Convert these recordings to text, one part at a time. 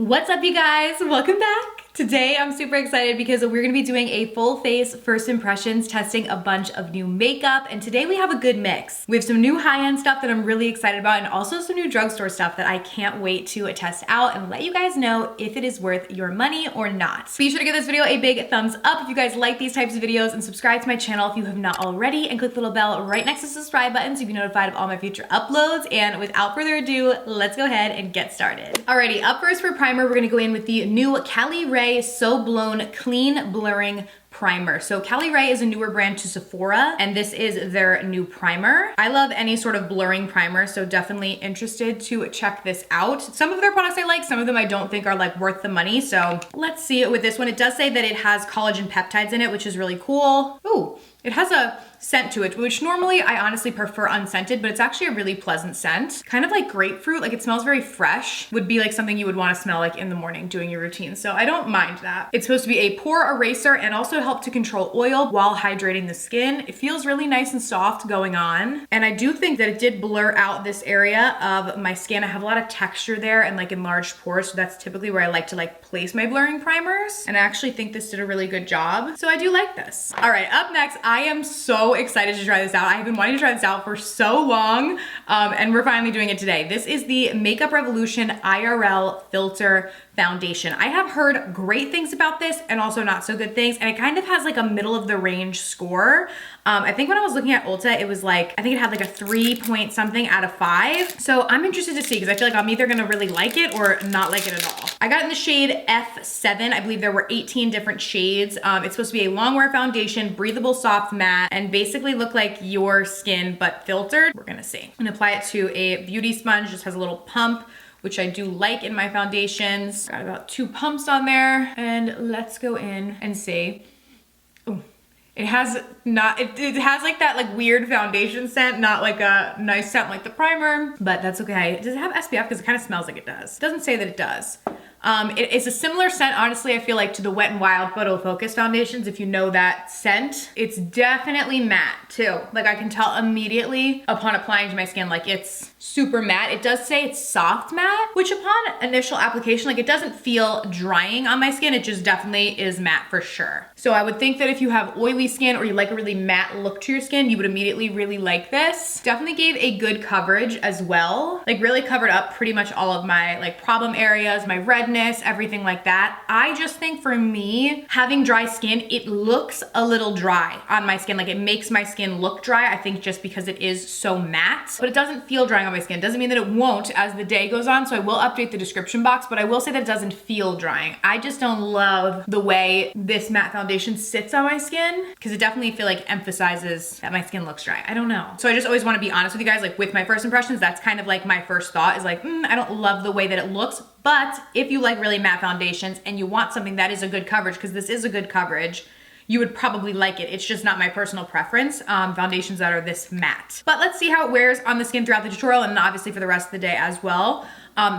What's up, you guys? Welcome back. Today I'm super excited because we're gonna be doing a full face first impressions, testing a bunch of new makeup, and today we have a good mix. We have some new high-end stuff that I'm really excited about and also some new drugstore stuff that I can't wait to test out and let you guys know if it is worth your money or not. Be sure to give this video a big thumbs up if you guys like these types of videos, and subscribe to my channel if you have not already, and click the little bell right next to the subscribe button so you can be notified of all my future uploads. And without further ado, let's go ahead and get started. Alrighty, up first for primer, we're gonna go in with the new Cali Ray So Blown Clean Blurring Primer. So Cali Ray is a newer brand to Sephora, and this is their new primer. I love any sort of blurring primer, so definitely interested to check this out. Some of their products I like, some of them I don't think are like worth the money, so let's see it with this one. It does say that it has collagen peptides in it, which is really cool. Ooh, it has a scent to it, which normally I honestly prefer unscented, but it's actually a really pleasant scent. Kind of like grapefruit, like it smells very fresh. Would be like something you would want to smell like in the morning doing your routine, so I don't mind that. It's supposed to be a pore eraser and also help to control oil while hydrating the skin. It feels really nice and soft going on, and I do think that it did blur out this area of my skin. I have a lot of texture there and like enlarged pores, so that's typically where I like to like place my blurring primers, and I actually think this did a really good job, so I do like this. All right, up next, I am so excited to try this out. I have been wanting to try this out for so long, and we're finally doing it today. This is the Makeup Revolution IRL Filter Foundation. I have heard great things about this and also not so good things, and it kind of has like a middle of the range score. I think when I was looking at Ulta, it was like, I think it had like a 3 point something out of 5. So I'm interested to see, because I feel like I'm either gonna really like it or not like it at all. I got in the shade F7. I believe there were 18 different shades. It's supposed to be a long wear foundation, breathable, soft matte, and basically look like your skin but filtered. We're gonna see. And apply it to a beauty sponge. Just has a little pump, which I do like in my foundations. Got about 2 pumps on there, and let's go in and see. Ooh. It has not, it has like that like weird foundation scent, not like a nice scent like the primer, but that's okay. Does it have SPF? Because it kind of smells like it does. It doesn't say that it does. It is a similar scent, honestly, I feel like, to the Wet n Wild Photo Focus foundations, if you know that scent. It's definitely matte too. Like I can tell immediately upon applying to my skin, like it's super matte. It does say it's soft matte, which upon initial application, like it doesn't feel drying on my skin. It just definitely is matte for sure. So I would think that if you have oily skin or you like a really matte look to your skin, you would immediately really like this. Definitely gave a good coverage as well. Like really covered up pretty much all of my like problem areas, my redness, everything like that. I just think for me, having dry skin, it looks a little dry on my skin. Like it makes my skin look dry, I think, just because it is so matte, but it doesn't feel drying on my skin. Doesn't mean that it won't as the day goes on, so I will update the description box, but I will say that it doesn't feel drying. I just don't love the way this matte foundation sits on my skin, because it definitely feel like emphasizes that my skin looks dry. I don't know. So I just always want to be honest with you guys, like with my first impressions, that's kind of like my first thought is like, I don't love the way that it looks. But if you like really matte foundations and you want something that is a good coverage, because this is a good coverage, you would probably like it. It's just not my personal preference, foundations that are this matte. But let's see how it wears on the skin throughout the tutorial, and obviously for the rest of the day as well.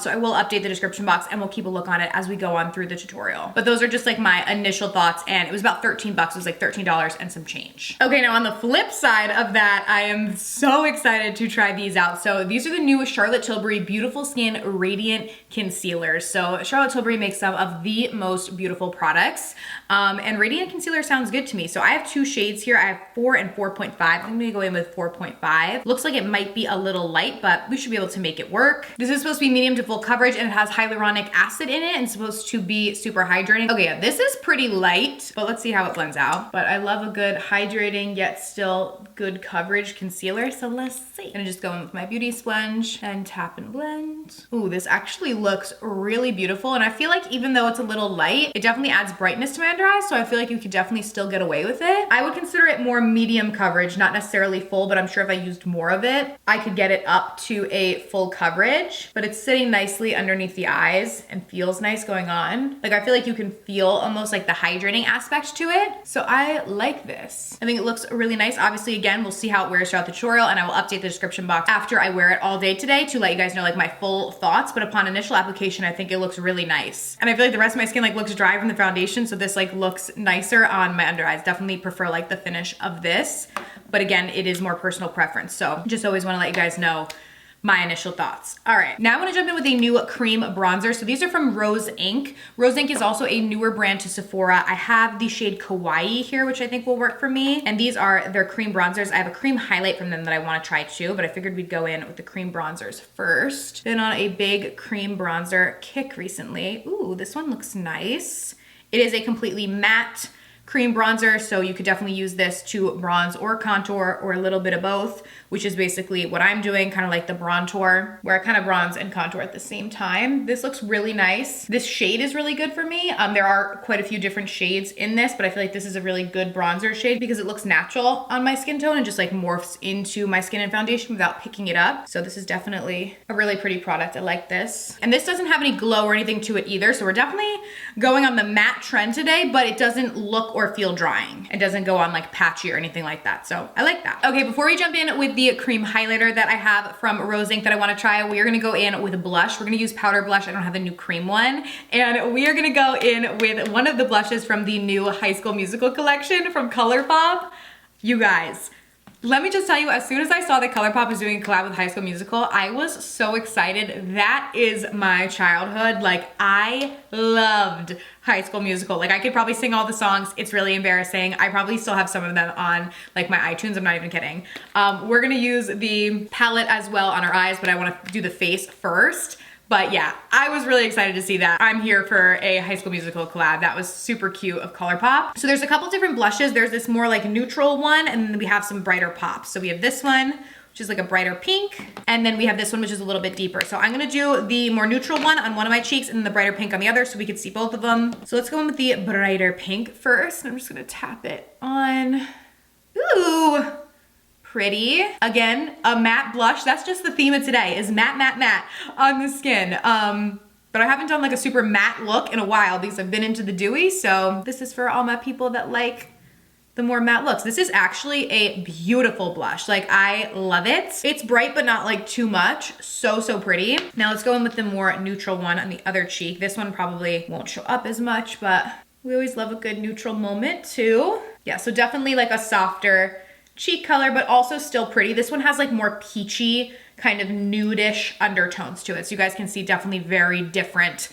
So I will update the description box and we'll keep a look on it as we go on through the tutorial. But those are just like my initial thoughts, and it was about 13 bucks. It was like $13 and some change. Okay, now on the flip side of that, I am so excited to try these out. So these are the new Charlotte Tilbury Beautiful Skin Radiant Concealers. So Charlotte Tilbury makes some of the most beautiful products. And Radiant Concealer sounds good to me. So I have 2 shades here. I have 4 and 4.5. I'm gonna go in with 4.5. Looks like it might be a little light, but we should be able to make it work. This is supposed to be medium to full coverage, and it has hyaluronic acid in it and supposed to be super hydrating. Okay, yeah, this is pretty light, but let's see how it blends out. But I love a good hydrating yet still good coverage concealer, so let's see. I'm gonna just go in with my beauty sponge and tap and blend. Ooh, this actually looks really beautiful, and I feel like even though it's a little light, it definitely adds brightness to my under eyes, so I feel like you could definitely still get away with it. I would consider it more medium coverage, not necessarily full, but I'm sure if I used more of it, I could get it up to a full coverage, but it's sitting nicely underneath the eyes and feels nice going on. Like I feel like you can feel almost like the hydrating aspect to it. So I like this. I think it looks really nice. Obviously, again, we'll see how it wears throughout the tutorial, and I will update the description box after I wear it all day today to let you guys know like my full thoughts. But upon initial application, I think it looks really nice. And I feel like the rest of my skin like looks dry from the foundation, so this like looks nicer on my under eyes. Definitely prefer like the finish of this. But again, it is more personal preference. So just always want to let you guys know my initial thoughts. All right, now I wanna jump in with a new cream bronzer. So these are from Rose Inc. Rose Inc is also a newer brand to Sephora. I have the shade Kawaii here, which I think will work for me. And these are their cream bronzers. I have a cream highlight from them that I wanna try too, but I figured we'd go in with the cream bronzers first. Been on a big cream bronzer kick recently. Ooh, this one looks nice. It is a completely matte cream bronzer, so you could definitely use this to bronze or contour or a little bit of both, which is basically what I'm doing, kind of like the bronzer, where I kind of bronze and contour at the same time. This looks really nice. This shade is really good for me. There are quite a few different shades in this, but I feel like this is a really good bronzer shade because it looks natural on my skin tone and just like morphs into my skin and foundation without picking it up. So this is definitely a really pretty product. I like this. And this doesn't have any glow or anything to it either, so we're definitely going on the matte trend today, but it doesn't look or feel drying. It doesn't go on like patchy or anything like that, so I like that. Okay, before we jump in with the cream highlighter that I have from Rose Inc that I wanna try, we are gonna go in with a blush. We're gonna use powder blush. I don't have the new cream one. And we are gonna go in with one of the blushes from the new High School Musical collection from ColourPop. You guys, let me just tell you, as soon as I saw that ColourPop was doing a collab with High School Musical, I was so excited. That is my childhood. Like, I loved High School Musical. Like, I could probably sing all the songs. It's really embarrassing. I probably still have some of them on like my iTunes. I'm not even kidding. We're gonna use the palette as well on our eyes, but I wanna do the face first. But yeah, I was really excited to see that. I'm here for a High School Musical collab. That was super cute of ColourPop. So there's a couple different blushes. There's this more like neutral one, and then we have some brighter pops. So we have this one, which is like a brighter pink. And then we have this one, which is a little bit deeper. So I'm gonna do the more neutral one on one of my cheeks and then the brighter pink on the other so we can see both of them. So let's go in with the brighter pink first. I'm just gonna tap it on. Ooh. Pretty. Again, a matte blush. That's just the theme of today, is matte, matte, matte on the skin. But I haven't done like a super matte look in a while because I've been into the dewy. So this is for all my people that like the more matte looks. This is actually a beautiful blush. Like, I love it. It's bright, but not like too much. So, so pretty. Now let's go in with the more neutral one on the other cheek. This one probably won't show up as much, but we always love a good neutral moment too. Yeah, so definitely like a softer cheek color, but also still pretty. This one has like more peachy, kind of nude-ish undertones to it. So you guys can see definitely very different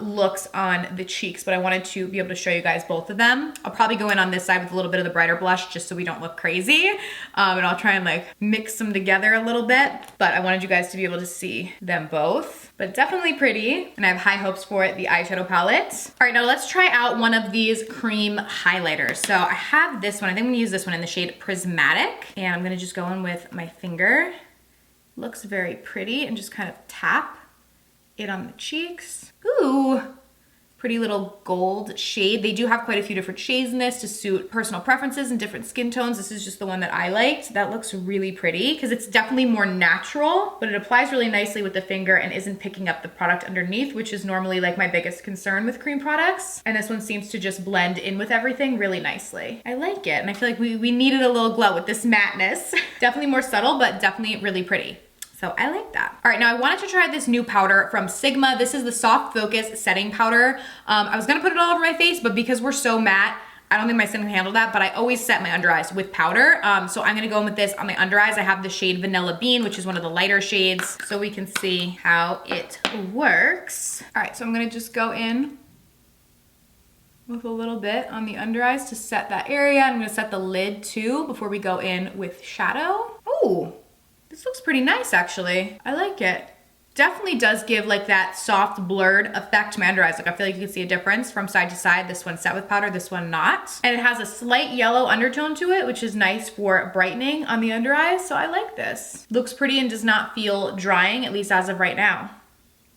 looks on the cheeks, but I wanted to be able to show you guys both of them. I'll probably go in on this side with a little bit of the brighter blush just so we don't look crazy. And I'll try and like mix them together a little bit, but I wanted you guys to be able to see them both. But definitely pretty, and I have high hopes for the eyeshadow palette. All right, now let's try out one of these cream highlighters. So I have this one. I think I'm gonna use this one in the shade Prismatic, and I'm gonna just go in with my finger. Looks very pretty, and just kind of tap it on the cheeks. Ooh, pretty little gold shade. They do have quite a few different shades in this to suit personal preferences and different skin tones. This is just the one that I liked. That looks really pretty because it's definitely more natural, but it applies really nicely with the finger and isn't picking up the product underneath, which is normally like my biggest concern with cream products. And this one seems to just blend in with everything really nicely. I like it, and I feel like we needed a little glow with this matteness. Definitely more subtle, but definitely really pretty. So I like that. All right, now I wanted to try this new powder from Sigma. This is the Soft Focus Setting Powder. I was gonna put it all over my face, but because we're so matte, I don't think my skin can handle that, but I always set my under eyes with powder. So I'm gonna go in with this on my under eyes. I have the shade Vanilla Bean, which is one of the lighter shades, so we can see how it works. All right, so I'm gonna just go in with a little bit on the under eyes to set that area. I'm gonna set the lid too before we go in with shadow. Ooh. This looks pretty nice, actually. I like it. Definitely does give like that soft blurred effect to my under eyes. Like, I feel like you can see a difference from side to side. This one set with powder, this one not. And it has a slight yellow undertone to it, which is nice for brightening on the under eyes. So I like this. Looks pretty and does not feel drying, at least as of right now,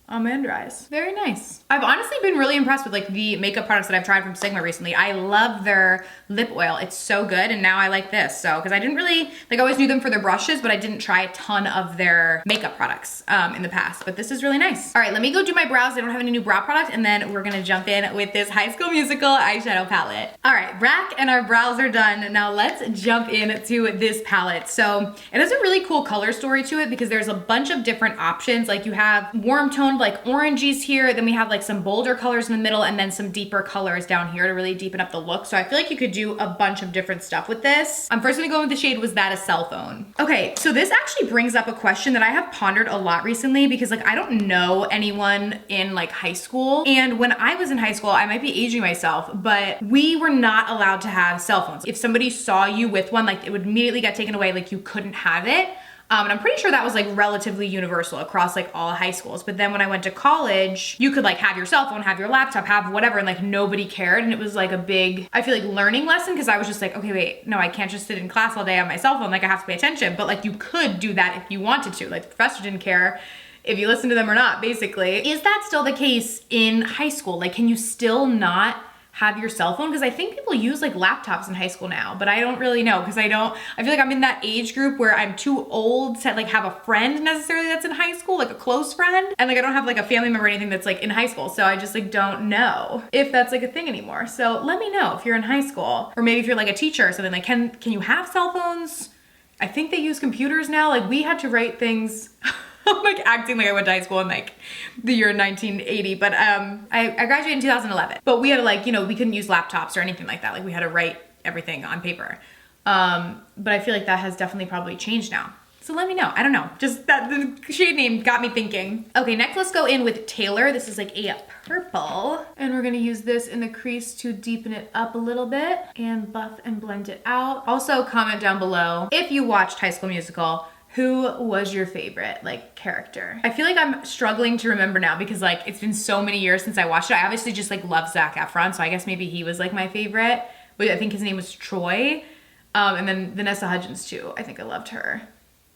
on my under eyes. Very nice. I've honestly been really impressed with like the makeup products that I've tried from Sigma recently. I love their lip oil. It's so good, and now I like this. So, because I didn't really, like, I always knew them for their brushes, but I didn't try a ton of their makeup products in the past, but this is really nice. All right, let me go do my brows. I don't have any new brow product, and then we're gonna jump in with this High School Musical eyeshadow palette. All right, rack and our brows are done. Now let's jump into this palette. So it has a really cool color story to it because there's a bunch of different options. Like, you have warm toned like oranges here, then we have like some bolder colors in the middle, and then some deeper colors down here to really deepen up the look. So I feel like you could do a bunch of different stuff with this. I'm first gonna go with the shade Was That a Cell Phone? Okay, so this actually brings up a question that I have pondered a lot recently, because like I don't know anyone in like high school. And when I was in high school, I might be aging myself, but we were not allowed to have cell phones. If somebody saw you with one, like it would immediately get taken away, like you couldn't have it. And I'm pretty sure that was like relatively universal across like all high schools. But then when I went to college, you could like have your cell phone, have your laptop, have whatever, and like nobody cared. And it was like a big, I feel like, learning lesson, because I was just like, okay, wait, no, I can't just sit in class all day on my cell phone. Like I have to pay attention. But like you could do that if you wanted to. Like the professor didn't care if you listened to them or not, basically. Is that still the case in high school? Like, can you still not have your cell phone? Because I think people use like laptops in high school now, but I don't really know, because I feel like I'm in that age group where I'm too old to like have a friend necessarily that's in high school, like a close friend. And like I don't have like a family member or anything that's like in high school. So I just like don't know if that's like a thing anymore. So let me know if you're in high school, or maybe if you're like a teacher or something, like can you have cell phones? I think they use computers now. Like we had to write things I'm like acting like I went to high school in like the year 1980, but I graduated in 2011. But we had to like, you know, we couldn't use laptops or anything like that. Like we had to write everything on paper. But I feel like that has definitely probably changed now. So let me know. I don't know. Just that the shade name got me thinking. Okay, next let's go in with Taylor. This is like a purple. And we're gonna use this in the crease to deepen it up a little bit and buff and blend it out. Also comment down below if you watched High School Musical, who was your favorite like character? I feel like I'm struggling to remember now, because like it's been so many years since I watched it. I obviously just like love Zac Efron, so I guess maybe he was like my favorite. But I think his name was Troy. And then Vanessa Hudgens too. I think I loved her.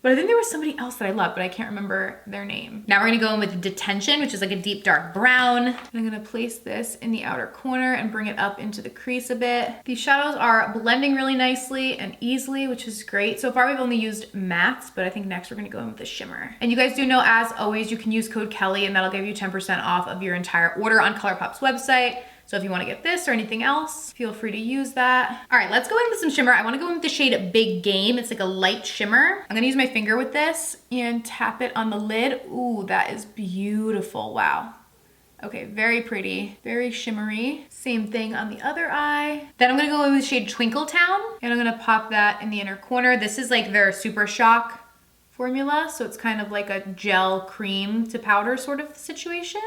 But I think there was somebody else that I loved, but I can't remember their name. Now we're gonna go in with Detention, which is like a deep dark brown. And I'm gonna place this in the outer corner and bring it up into the crease a bit. These shadows are blending really nicely and easily, which is great. So far we've only used mattes, but I think next we're gonna go in with the shimmer. And you guys do know, as always, you can use code Kelly and that'll give you 10% off of your entire order on ColourPop's website. So if you want to get this or anything else, feel free to use that. All right, let's go in with some shimmer. I want to go in with the shade Big Game. It's like a light shimmer. I'm gonna use my finger with this and tap it on the lid. Ooh, that is beautiful. Wow. Okay, very pretty, very shimmery. Same thing on the other eye. Then I'm gonna go in with the shade Twinkle Town, and I'm gonna pop that in the inner corner. This is like their Super Shock formula, so it's kind of like a gel cream to powder sort of situation.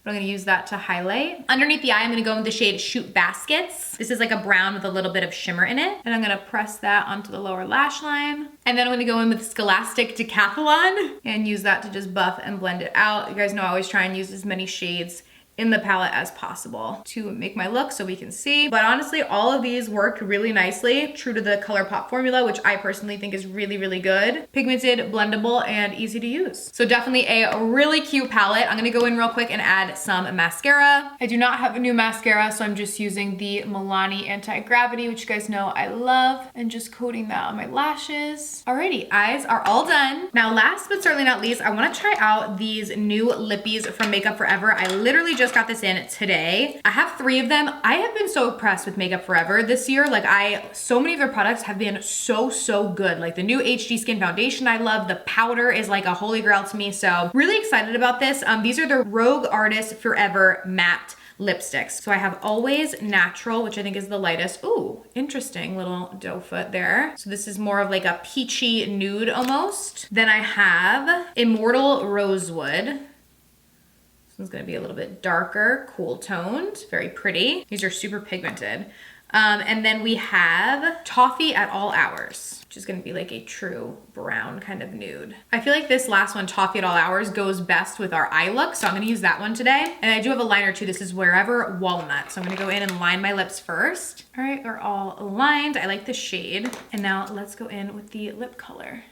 But I'm gonna use that to highlight. Underneath the eye, I'm gonna go with the shade Shoot Baskets. This is like a brown with a little bit of shimmer in it. And I'm gonna press that onto the lower lash line. And then I'm gonna go in with Scholastic Decathlon and use that to just buff and blend it out. You guys know I always try and use as many shades in the palette as possible to make my look so we can see. But honestly, all of these worked really nicely, true to the ColourPop formula, which I personally think is really, really good. Pigmented, blendable, and easy to use. So definitely a really cute palette. I'm gonna go in real quick and add some mascara. I do not have a new mascara, so I'm just using the Milani Anti-Gravity, which you guys know I love, and just coating that on my lashes. Alrighty, eyes are all done. Now, last but certainly not least, I wanna try out these new lippies from Makeup Forever. I literally just got this in today. I have 3 of them. I have been so impressed with Makeup Forever this year. Like so many of their products have been so good. Like the new HD Skin Foundation I love. The powder is like a holy grail to me. So really excited about this. These are the Rogue Artist Forever Matte lipsticks. So I have Always Natural, which I think is the lightest. Ooh, interesting little doe foot there. So this is more of like a peachy nude almost. Then I have Immortal Rosewood. This one's gonna be a little bit darker, cool toned, very pretty. These are super pigmented. And then we have Toffee at All Hours, which is gonna be like a true brown kind of nude. I feel like this last one, Toffee at All Hours, goes best with our eye look, so I'm gonna use that one today. And I do have a liner too. This is Wherever Walnut. So I'm gonna go in and line my lips first. All right, we're all aligned. I like the shade. And now let's go in with the lip color.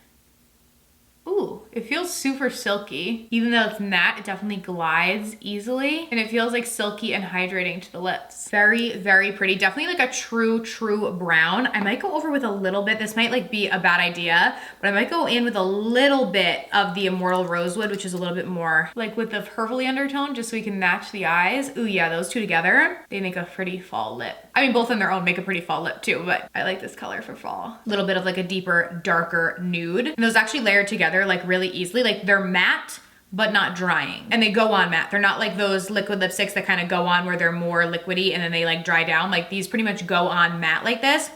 Ooh, it feels super silky. Even though it's matte, it definitely glides easily. And it feels like silky and hydrating to the lips. Very, very pretty. Definitely like a true brown. I might go over with a little bit. This might like be a bad idea, but I might go in with a little bit of the Immortal Rosewood, which is a little bit more like with the purpley undertone, just so we can match the eyes. Ooh yeah, those two together, they make a pretty fall lip. I mean, both on their own make a pretty fall lip too, but I like this color for fall. A little bit of like a deeper, darker nude. And those actually layered together like really easily. Like they're matte, but not drying. And they go on matte. They're not like those liquid lipsticks that kind of go on where they're more liquidy and then they like dry down. Like these pretty much go on matte like this,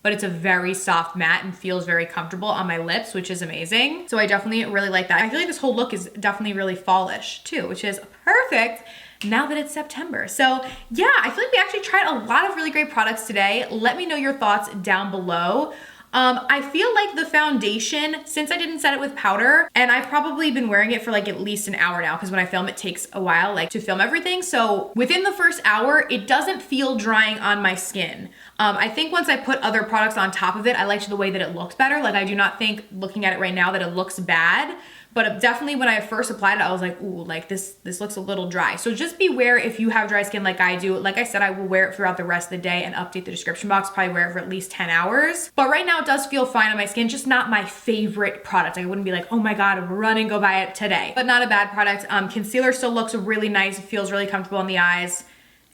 but it's a very soft matte and feels very comfortable on my lips, which is amazing. So I definitely really like that. I feel like this whole look is definitely really fallish too, which is perfect now that it's September. So yeah, I feel like we actually tried a lot of really great products today. Let me know your thoughts down below. I feel like the foundation, since I didn't set it with powder, and I've probably been wearing it for like at least an hour now, because when I film, it takes a while like to film everything. So within the first hour, it doesn't feel drying on my skin. I think once I put other products on top of it, I liked the way that it looked better. Like I do not think looking at it right now that it looks bad. But definitely when I first applied it, I was like, ooh, like this looks a little dry. So just beware if you have dry skin like I do. Like I said, I will wear it throughout the rest of the day and update the description box, probably wear it for at least 10 hours. But right now it does feel fine on my skin, just not my favorite product. Like I wouldn't be like, oh my God, run and go buy it today. But not a bad product. Concealer still looks really nice. It feels really comfortable on the eyes.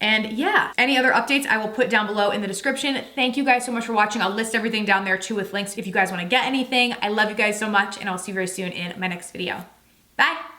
And yeah, any other updates I will put down below in the description. Thank you guys so much for watching. I'll list everything down there too with links if you guys want to get anything. I love you guys so much and I'll see you very soon in my next video. Bye.